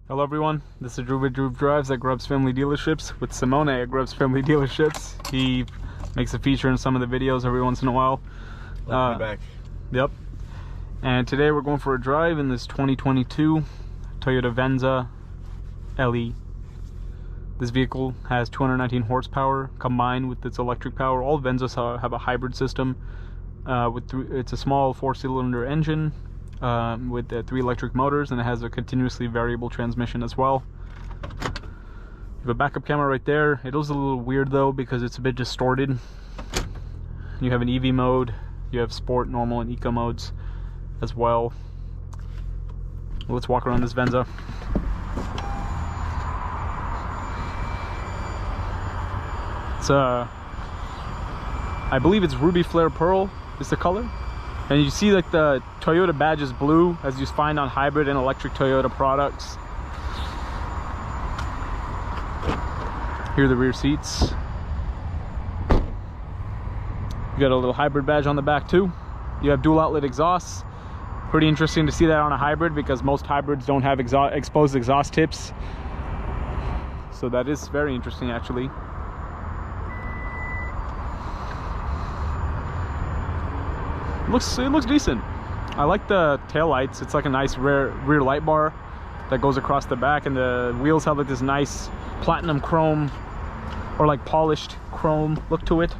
Hello everyone, this is Drew with Drew Drives at Grubbs Family Dealerships with Simone at Grubbs Family Dealerships. He makes a feature in some of the videos every once in a while. Welcome back. Yep. And today we're going for a drive in this 2022 Toyota Venza LE. This vehicle has 219 horsepower combined with its electric power. All Venzas have a hybrid system. It's a small 4-cylinder engine with 3 electric motors, and it has a continuously variable transmission as well. You have a backup camera right there. It is a little weird though because it's a bit distorted. You have an EV mode, you have sport, normal, and eco modes as well. Let's walk around this Venza. It's I believe it's ruby flare pearl is the color. And you see like the Toyota badge is blue, as you find on hybrid and electric Toyota products. Here are the rear seats. You got a little hybrid badge on the back too. You have dual outlet exhausts. Pretty interesting to see that on a hybrid because most hybrids don't have exposed exhaust tips. So that is very interesting actually. It looks decent. I like the tail lights. It's like a nice rear light bar that goes across the back, and the wheels have like this nice platinum chrome or like polished chrome look to it.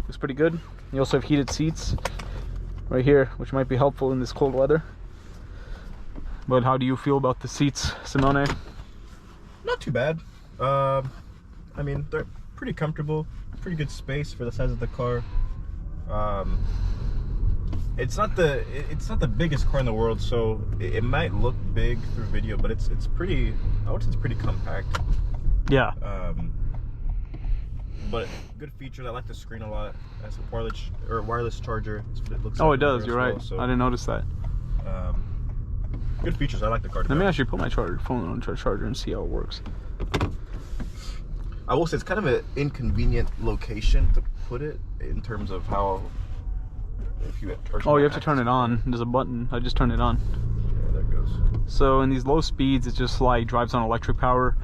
Looks pretty good. You also have heated seats right here, which might be helpful in this cold weather. But how do you feel about the seats, Simone? Not too bad. I mean, they're pretty comfortable, pretty good space for the size of the car. It's not the biggest car in the world, so it might look big through video, but it's pretty, I would say it's pretty compact. Yeah. But good features. I like the screen a lot. It has a wireless charger. It looks it does. You're right. So, I didn't notice that. Good features. I like the car. Let me actually put my phone on charger and see how it works. I will say it's kind of an inconvenient location to put it in terms of how. If you you have to turn it on. There's a button. I just turned it on. Yeah, there it goes. So in these low speeds, it just like drives on electric power.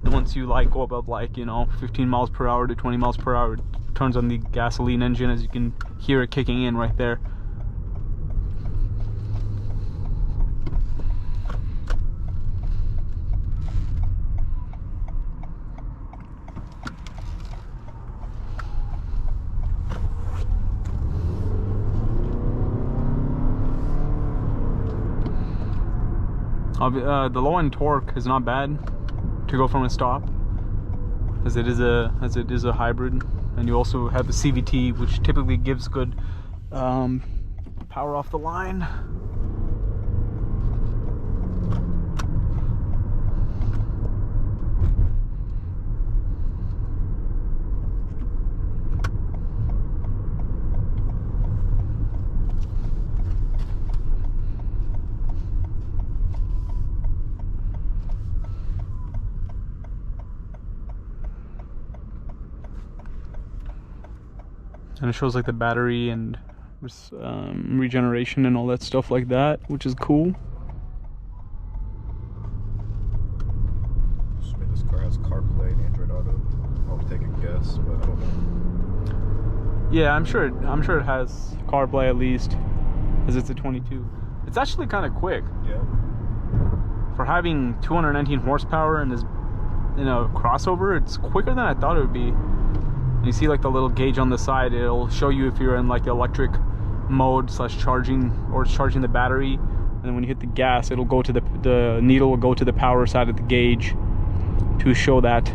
And once you like go above like 15 miles per hour to 20 miles per hour, it turns on the gasoline engine, as you can hear it kicking in right there. The low end torque is not bad to go from a stop, as it is a hybrid, and you also have the CVT, which typically gives good power off the line. And it shows like the battery and regeneration and all that stuff like that, which is cool. This car has CarPlay and Android Auto. I'll take a guess, but I don't know. Yeah, I'm sure it has CarPlay at least, as it's a 22. It's actually kind of quick. Yeah. For having 219 horsepower and this, crossover, it's quicker than I thought it would be. You see like the little gauge on the side, it'll show you if you're in like the electric mode / charging, or it's charging the battery, and then when you hit the gas, it'll go to the needle will go to the power side of the gauge to show that.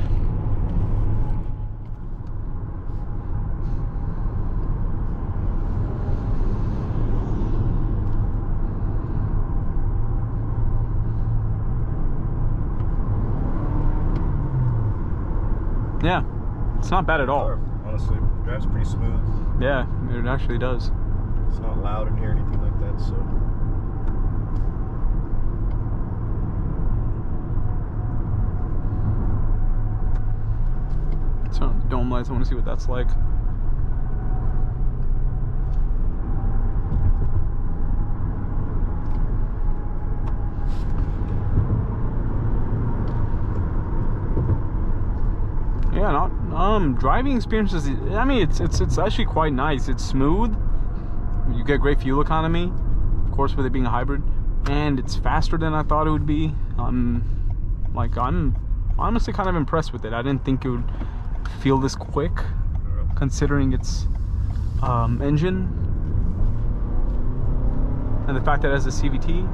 Yeah. It's not bad at all. Honestly, drives pretty smooth. Yeah, it actually does. It's not loud in here or anything like that, so. Turn on the dome lights. I want to see what that's like. yeah, not driving experiences. I mean, it's actually quite nice. It's smooth. You get great fuel economy, of course, with it being a hybrid, and it's faster than I thought it would be. Like, I'm honestly kind of impressed with it. I didn't think it would feel this quick, considering its engine and the fact that it has a CVT.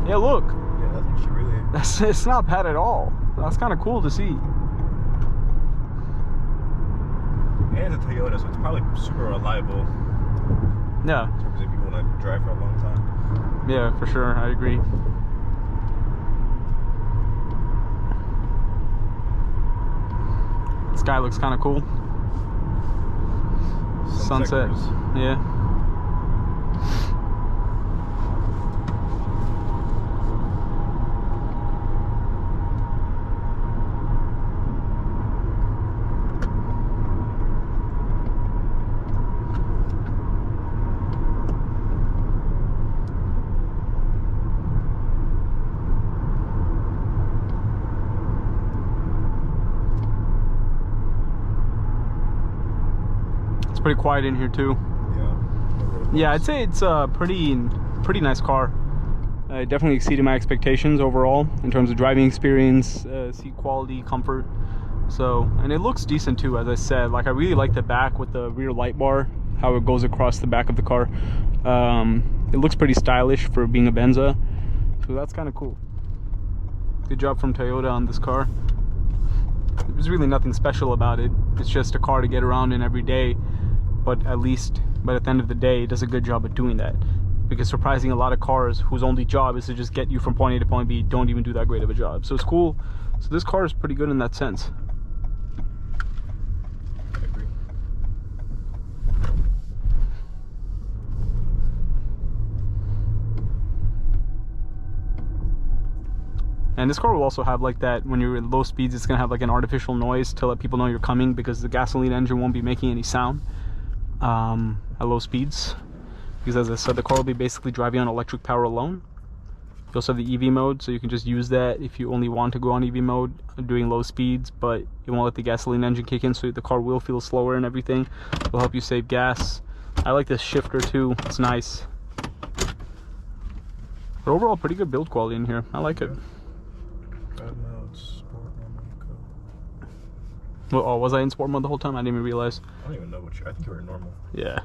Yeah, look. Yeah, that's actually really. It's not bad at all. That's kind of cool to see. And it's a Toyota, so it's probably super reliable. Yeah. In terms of if you want to drive for a long time. Yeah, for sure. I agree. The sky looks kind of cool. Sunset. Yeah. It's pretty quiet in here too. Yeah, I'd say it's a pretty nice car. It definitely exceeded my expectations overall in terms of driving experience, seat quality, comfort. So, and it looks decent too, as I said. Like, I really like the back with the rear light bar, how it goes across the back of the car. It looks pretty stylish for being a Venza, so that's kind of cool. Good job from Toyota on this car. There's really nothing special about it. It's just a car to get around in every day, but at the end of the day, it does a good job at doing that. Because surprising, a lot of cars whose only job is to just get you from point A to point B don't even do that great of a job. So it's cool. So this car is pretty good in that sense. I agree. And this car will also have like that, when you're at low speeds, it's gonna have like an artificial noise to let people know you're coming, because the gasoline engine won't be making any sound at low speeds. Because as I said, the car will be basically driving on electric power alone. You also have the EV mode, so you can just use that if you only want to go on EV mode doing low speeds, but you won't let the gasoline engine kick in, so the car will feel slower and everything. It'll help you save gas. I like this shifter too, it's nice. But overall, pretty good build quality in here. I like it. Well, oh, was I in sport mode the whole time? I didn't even realize. I don't even know what I think you were in normal. Yeah.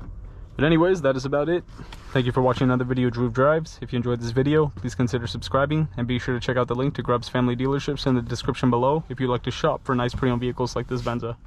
But anyways, that is about it. Thank you for watching another video of Drew Drives. If you enjoyed this video, please consider subscribing, and be sure to check out the link to Grubb's family dealerships in the description below if you'd like to shop for nice pre-owned vehicles like this Venza.